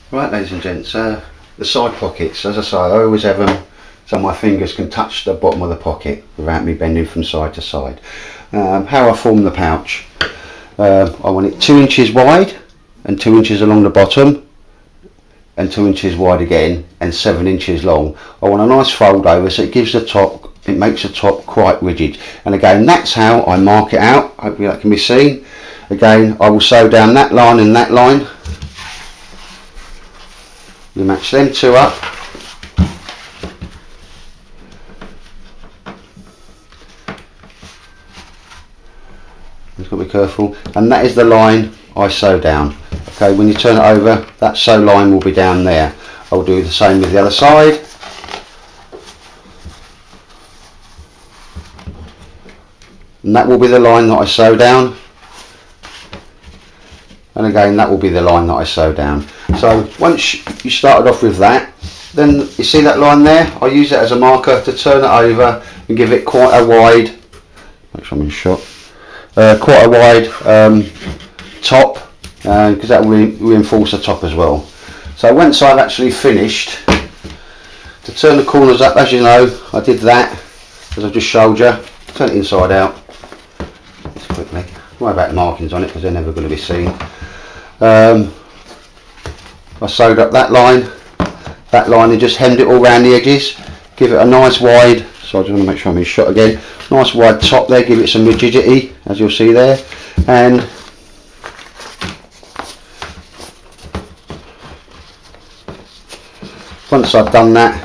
Right, ladies and gents, the side pockets, as I say, I always have them so my fingers can touch the bottom of the pocket without me bending from side to side. How I form the pouch, I want it 2 inches wide and 2 inches along the bottom and 2 inches wide again and 7 inches long. I want a nice fold over so it gives the top, it makes the top quite rigid, and again that's how I mark it out. Hopefully that can be seen. Again, I will sew down that line and that line. You match them two up. You've got to be careful, and that is the line I sew down. Okay, when you turn it over, that sew line will be down there. I'll do the same with the other side. And that will be the line that I sew down. And again, that will be the line that I sew down. So once you started off with that, then you see that line there, I use it as a marker to turn it over and give it quite a wide, make sure I'm in shot, quite a wide top, because that will reinforce the top as well. So once I've actually finished, to turn the corners up, as you know, I did that, as I just showed you, turn it inside out, just quickly, don't worry about the markings on it because they're never going to be seen. I sewed up that line and just hemmed it all around the edges, give it a nice wide, so I just want to make sure I'm in shot again, nice wide top there, give it some rigidity as you'll see there, and once I've done that,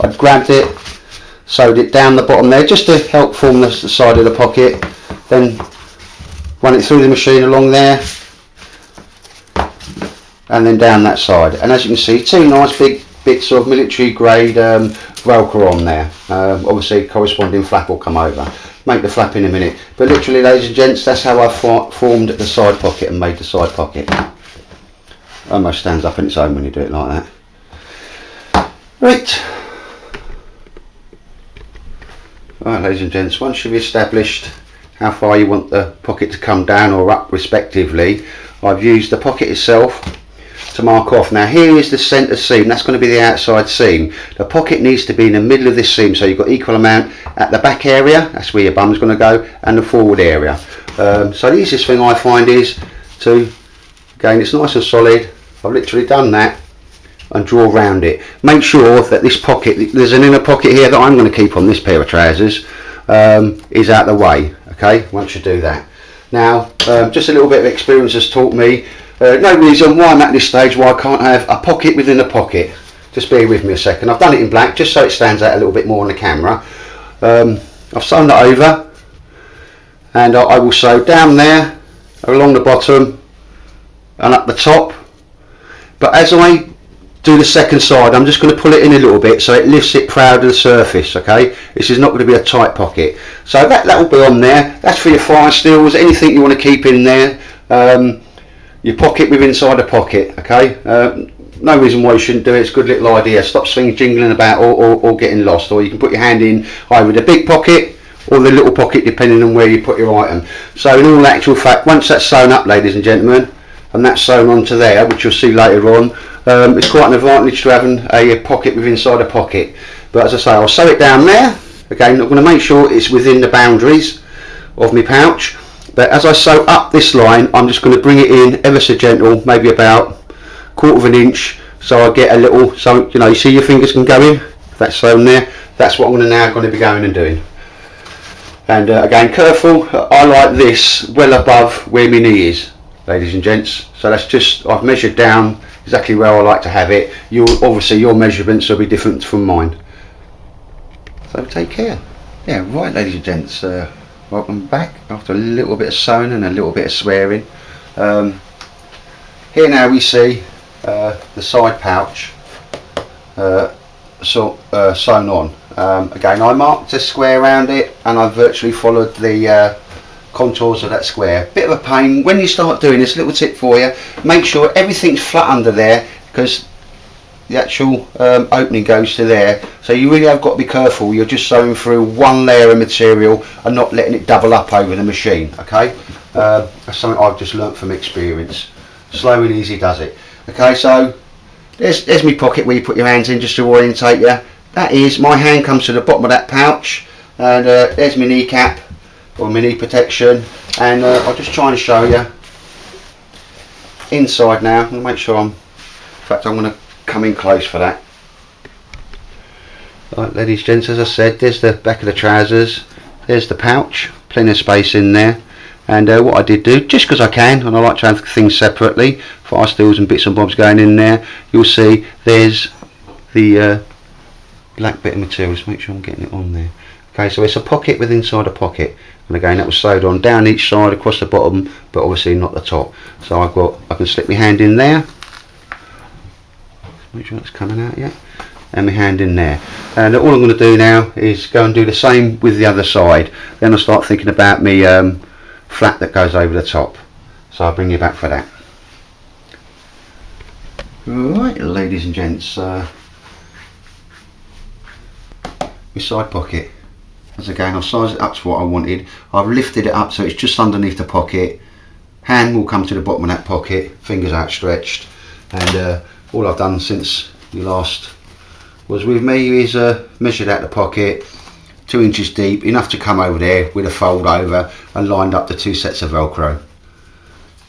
I've grabbed it, sewed it down the bottom there just to help form the side of the pocket, then run it through the machine along there and then down that side, and as you can see, two nice big bits of military grade Velcro on there. Obviously corresponding flap will come over, make the flap in a minute, but literally ladies and gents, that's how I formed the side pocket and made the side pocket. Almost stands up on its own when you do it like that. Right, ladies and gents, once you've established how far you want the pocket to come down or up respectively, I've used the pocket itself to mark off. Now here is the centre seam, that's going to be the outside seam. The pocket needs to be in the middle of this seam, so you've got equal amount at the back area, that's where your bum's going to go, and the forward area. So the easiest thing I find is to, again, it's nice and solid, I've literally done that, and draw around it. Make sure that this pocket, there's an inner pocket here that I'm going to keep on this pair of trousers, is out the way. Okay, once you do that. Now, just a little bit of experience has taught me no reason why I'm at this stage why I can't have a pocket within a pocket. Just bear with me a second. I've done it in black just so it stands out a little bit more on the camera. I've sewn that over, and I will sew down there, along the bottom and up the top. But as I do the second side, I'm just going to pull it in a little bit so it lifts it proud of the surface. Okay, this is not going to be a tight pocket, so that will be on there. That's for your fire steels, anything you want to keep in there, your pocket with inside a pocket. Okay, no reason why you shouldn't do it. It's a good little idea. Stops things jingling about or getting lost, or you can put your hand in either the big pocket or the little pocket depending on where you put your item. So in all actual fact, once that's sewn up, ladies and gentlemen, and that's sewn onto there, which you'll see later on, it's quite an advantage to having a pocket with inside a pocket. But as I say, I'll sew it down there. Again, I'm going to make sure it's within the boundaries of my pouch. But as I sew up this line, I'm just going to bring it in ever so gentle, maybe about 1/4 of an inch, so I get a little, so you know, you see your fingers can go in, that's sewn there. That's what I'm now going to be going and doing. And again, careful, I like this well above where my knee is, ladies and gents. So that's just, I've measured down exactly where I like to have it. Obviously your measurements will be different from mine. So take care. Yeah, right, ladies and gents, welcome back after a little bit of sewing and a little bit of swearing. Here now we see the side pouch sewn on. Again, I marked a square around it and I virtually followed the contours of that square. Bit of a pain when you start doing this. Little tip for you: make sure everything's flat under there, because the actual opening goes to there, so you really have got to be careful. You're just sewing through one layer of material and not letting it double up over the machine. Okay, that's something I've just learnt from experience. Slow and easy does it. Okay, so there's my pocket where you put your hands in just to orientate you. That is, my hand comes to the bottom of that pouch, and there's my kneecap or my knee protection, and I'll just try and show you inside now. I'm going to make sure in fact I'm going to come in close for that. Right, ladies and gents, as I said, there's the back of the trousers, there's the pouch, plenty of space in there. And what I did do, just because I can, and I like to have things separately, fire steels and bits and bobs going in there, you'll see there's the black bit of material. Just make sure I'm getting it on there. Okay, so it's a pocket with inside a pocket, and again that was sewed on down each side across the bottom, but obviously not the top. So I can slip my hand in there, make sure that's coming out yet, and my hand in there. And all I'm going to do now is go and do the same with the other side. Then I'll start thinking about me flap that goes over the top. So I'll bring you back for that. Right, ladies and gents, my side pocket. As again, I've sized it up to what I wanted. I've lifted it up so it's just underneath the pocket. Hand will come to the bottom of that pocket, fingers outstretched, and all I've done since you last was with me is measured out the pocket 2 inches deep, enough to come over there with a fold over, and lined up the 2 sets of Velcro.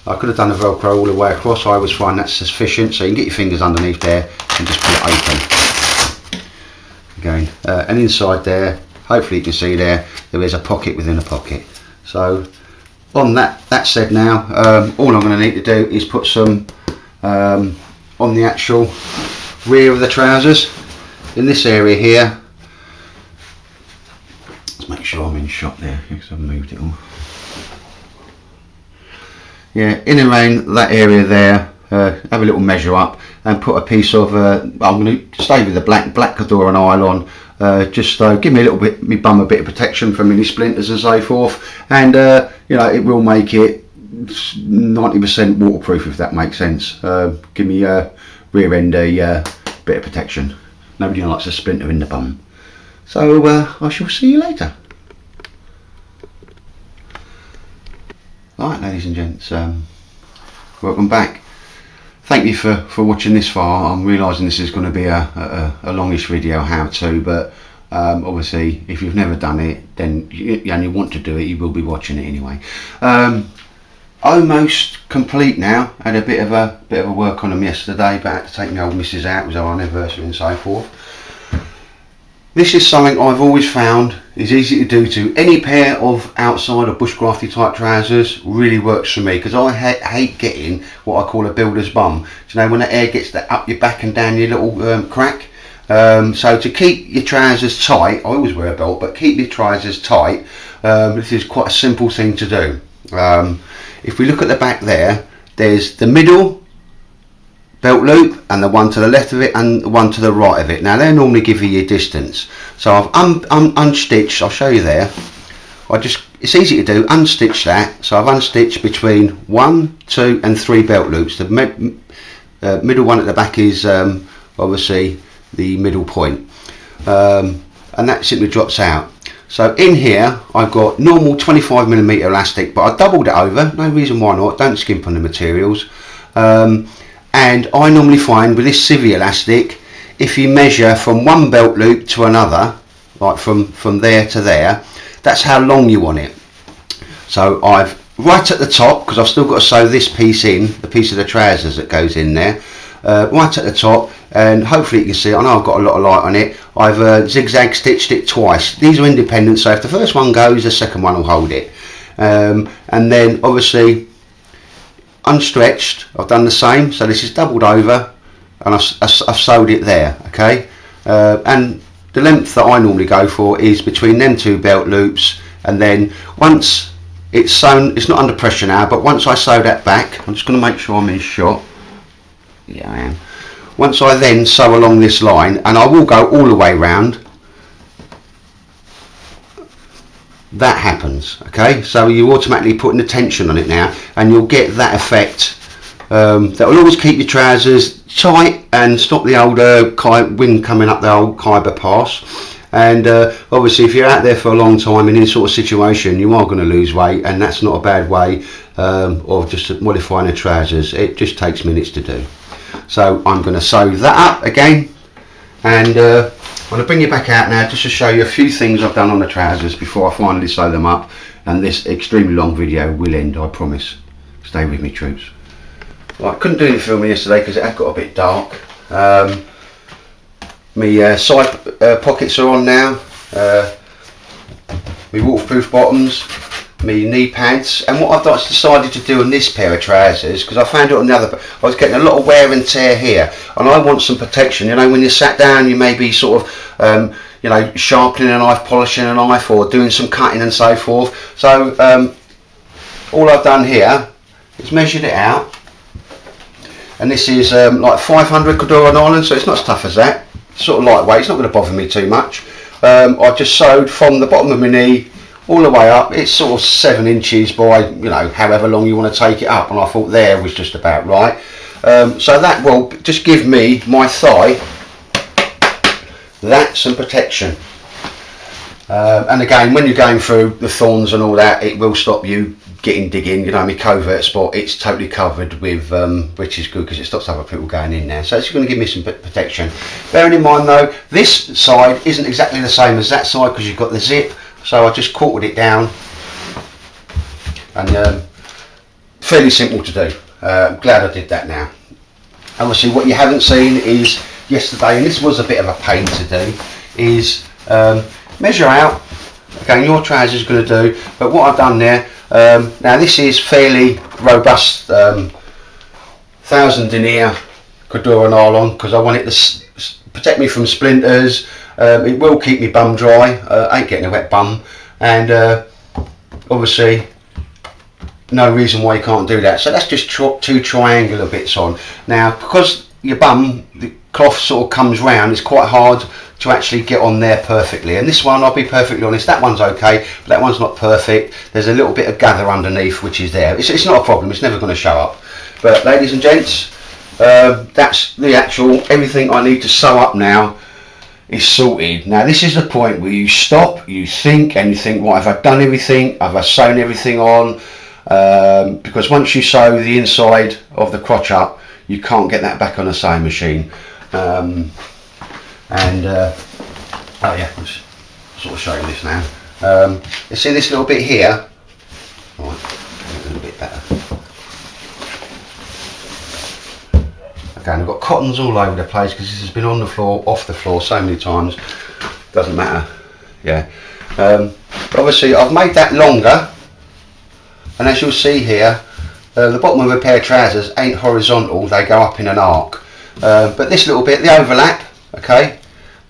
I could have done the Velcro all the way across. I always find that's sufficient, so you can get your fingers underneath there and just pull it open. Again, and inside there, hopefully you can see there is a pocket within a pocket. So on that said now, all I'm going to need to do is put some on the actual rear of the trousers in this area here. Let's make sure I'm in shot there because I've moved it all. Yeah, in and around that area there, have a little measure up and put a piece of I'm going to stay with the black Cadora nylon, just give me a little bit, me bum a bit of protection from any splinters and so forth, and you know, it will make it 90% waterproof, if that makes sense. Give me rear end a bit of protection. Nobody likes a splinter in the bum. So I shall see you later. Right, ladies and gents, welcome back. Thank you for watching this far. I'm realising this is going to be a longish video, how to, but obviously if you've never done it, then and you want to do it, you will be watching it anyway. Almost complete now. Had a bit of a work on them yesterday, but I had to take my old missus out. It was our anniversary and so forth. This is something I've always found is easy to do to any pair of outside or bushcrafty type trousers. Really works for me because I hate getting what I call a builder's bum. Do you know when the air gets that up your back and down your little crack? So to keep your trousers tight, I always wear a belt, but keep your trousers tight, this is quite a simple thing to do. If we look at the back there, there's the middle belt loop and the one to the left of it and the one to the right of it. Now they normally give you your distance, so I've unstitched. I'll show you there. It's easy to do, unstitch that. So I've unstitched between 1, 2 and 3 belt loops. The middle one at the back is obviously the middle point, and that simply drops out. So in here I've got normal 25mm elastic, but I doubled it over. No reason why not, don't skimp on the materials. And I normally find with this civvy elastic, if you measure from one belt loop to another, like from there to there, that's how long you want it. So I've right at the top, because I've still got to sew this piece in, the piece of the trousers that goes in there, right at the top, and hopefully you can see, I know I've got a lot of light on it, I've zigzag stitched it twice. These are independent, so if the first one goes, the second one will hold it. And then obviously unstretched, I've done the same, so this is doubled over and I've sewed it there, okay. And the length that I normally go for is between them 2 belt loops, and then once it's sewn, it's not under pressure now, but once I sew that back, I'm just going to make sure I'm in shot. Yeah, I am. Once I then sew along this line, and I will go all the way round, that happens, okay. So you automatically putting the tension on it now, and you'll get that effect. That will always keep your trousers tight and stop the old wind coming up the old Khyber pass. And obviously if you're out there for a long time in this sort of situation, you are going to lose weight, and that's not a bad way of just modifying the trousers. It just takes minutes to do. So I'm going to sew that up again, and I'm going to bring you back out now just to show you a few things I've done on the trousers before I finally sew them up, and this extremely long video will end, I promise. Stay with me, troops. Right, couldn't do any filming yesterday because it had got a bit dark. My side pockets are on now, my waterproof bottoms, my knee pads, and what I've decided to do on this pair of trousers, because I found it on the other, I was getting a lot of wear and tear here, and I want some protection. You know, when you're sat down, you may be sort of you know, sharpening a knife, polishing a knife, or doing some cutting and so forth. So all I've done here is measured it out, and this is like 500 Cordura nylon, so it's not as tough as that. It's sort of lightweight, it's not going to bother me too much. I've just sewed from the bottom of my knee all the way up. It's sort of 7 inches by, you know, however long you want to take it up, and I thought there was just about right. So that will just give me, my thigh, that's some protection. And again, when you're going through the thorns and all that, it will stop you getting digging. You know, my covert spot, it's totally covered with, which is good because it stops other people going in there. So it's going to give me some protection. Bearing in mind though, this side isn't exactly the same as that side because you've got the zip. So I just quartered it down, and fairly simple to do. I'm glad I did that now. Obviously what you haven't seen is yesterday, and this was a bit of a pain to do, is measure out, okay, your trousers is going to do, but what I've done there, now this is fairly robust 1000 denier Cordura nylon, because I want it to protect me from splinters. It will keep me bum dry, I ain't getting a wet bum, and obviously no reason why you can't do that. So that's just 2 triangular bits on. Now because your bum, the cloth sort of comes round, it's quite hard to actually get on there perfectly, and this one, I'll be perfectly honest, that one's okay, but that one's not perfect. There's a little bit of gather underneath which is there. It's not a problem, it's never going to show up. But ladies and gents, that's the actual, everything I need to sew up now is sorted. Now this is the point where you stop, you think, and you think, what, have I done everything? Have I sewn everything on? Because once you sew the inside of the crotch up, you can't get that back on a sewing machine. Oh yeah, I'll just sort of show you this now. You see this little bit here? Right, a little bit better. Okay, and I've got cottons all over the place because this has been on the floor, off the floor so many times. Doesn't matter. Yeah. Obviously, I've made that longer, and as you'll see here, the bottom of a pair of trousers ain't horizontal; they go up in an arc. But this little bit, the overlap, okay,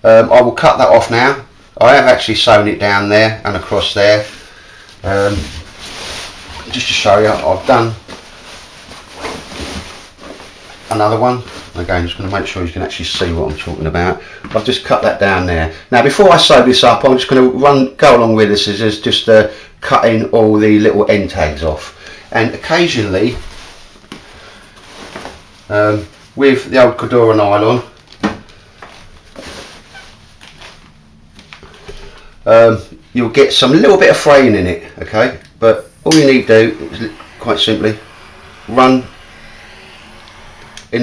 I will cut that off now. I have actually sewn it down there and across there. Just to show you, I've done another one. Again, I'm just going to make sure you can actually see what I'm talking about. I've just cut that down there. Now before I sew this up, I'm just going to go along with this, is just cutting all the little end tags off. And occasionally, with the old Cordura nylon, you'll get some little bit of fraying in it, okay? But all you need to do is quite simply run in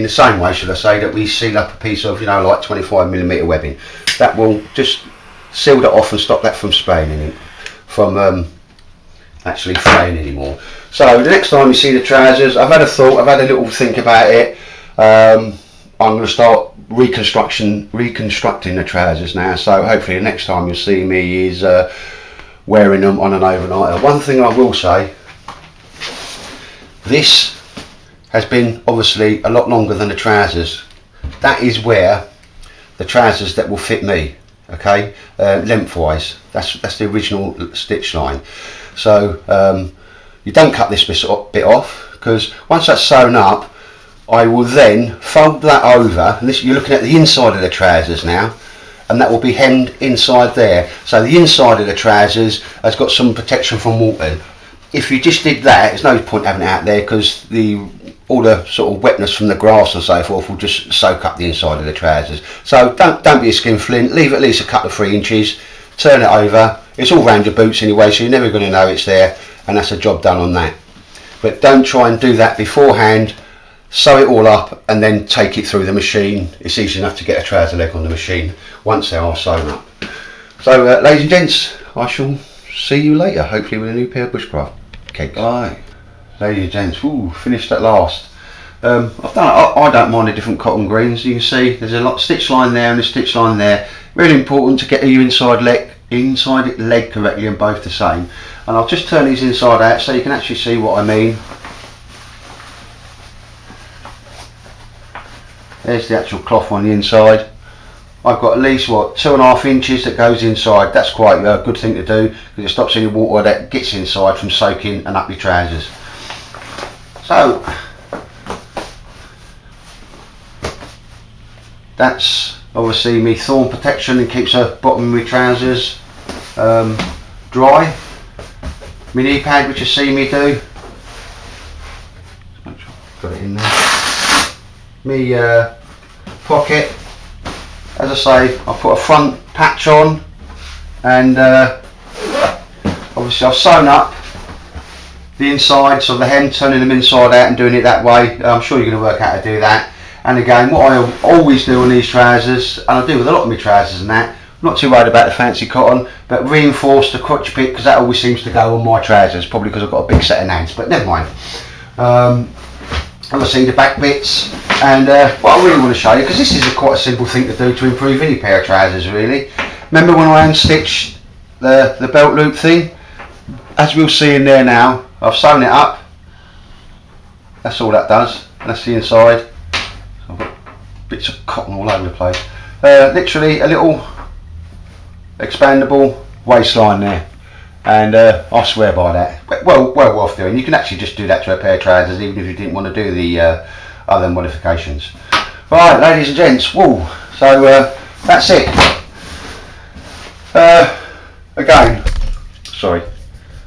the same way, should I say, that we seal up a piece of, you know, like 25mm webbing. That will just seal that off and stop that from spraying in it, from actually fraying anymore. So the next time you see the trousers, I've had a thought, I've had a little think about it. I'm going to start reconstructing the trousers now, so hopefully the next time you'll see me is wearing them on an overnighter. One thing I will say, this has been obviously a lot longer than the trousers. That is where the trousers that will fit me, okay, lengthwise. That's the original stitch line. So you don't cut this bit off, because once that's sewn up, I will then fold that over, and this, you're looking at the inside of the trousers now, and that will be hemmed inside there. So the inside of the trousers has got some protection from water. If you just did that, there's no point having it out there, because all the sort of wetness from the grass and so forth will just soak up the inside of the trousers. So don't be a skinflint, leave at least a couple of 3 inches, turn it over. It's all round your boots anyway, so you're never going to know it's there, and that's a job done on that. But don't try and do that beforehand sew it all up and then take it through the machine. It's easy enough to get a trouser leg on the machine once they are sewn up. So ladies and gents, I shall see you later, hopefully with a new pair of bushcraft kegs. Alright, ladies and gents, finished at last. I don't mind the different cotton greens. You can see there's a stitch line there and a stitch line there. Really important to get your inside leg correctly and both the same. And I'll just turn these inside out so you can actually see what I mean. There's the actual cloth on the inside. I've got at least 2.5 inches that goes inside. That's quite a good thing to do because it stops any water that gets inside from soaking and up your trousers. So that's obviously me thorn protection and keeps the bottom of my trousers dry. My knee pad, which you see me do. Make sure I've got it in there. Me pocket. As I say, I put a front patch on, and obviously I've sewn up the insides of the hem, turning them inside out and doing it that way. I'm sure you're going to work out how to do that. And again, what I always do on these trousers, and I do with a lot of my trousers and that, I'm not too worried about the fancy cotton, but reinforce the crotch bit because that always seems to go on my trousers, probably because I've got a big set of nails, but never mind. Obviously the back bits, and what I really want to show you, because this is quite a simple thing to do to improve any pair of trousers really. Remember when I unstitched the belt loop thing? As we'll see in there now, I've sewn it up. That's all that does. That's the inside. I've got bits of cotton all over the place. Literally a little expandable waistline there, and I swear by that. Well worth doing. You can actually just do that to a pair of trousers even if you didn't want to do the other modifications. Right, ladies and gents, so that's it. Again, sorry,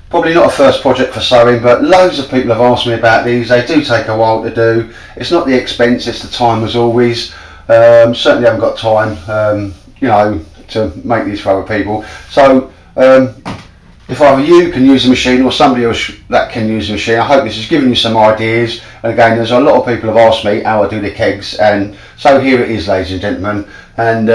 probably not a first project for sewing, but loads of people have asked me about these. They do take a while to do. It's not the expense, it's the time as always. Certainly haven't got time, you know, to make these for other people. So if either you can use the machine or somebody else that can use the machine, I hope this has given you some ideas. And again, there's a lot of people have asked me how I do the kegs, and so here it is, ladies and gentlemen. And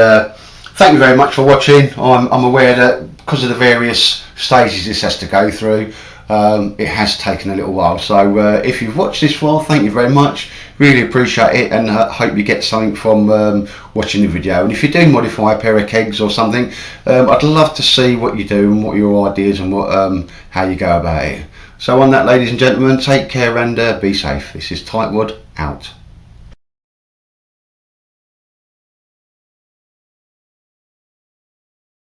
thank you very much for watching. I'm aware that because of the various stages this has to go through, it has taken a little while. So if you've watched this far, thank you very much. Really appreciate it, and hope you get something from watching the video. And if you do modify a pair of kegs or something, I'd love to see what you do and what your ideas and what how you go about it. So on that, ladies and gentlemen, take care and be safe. This is Tightwad out.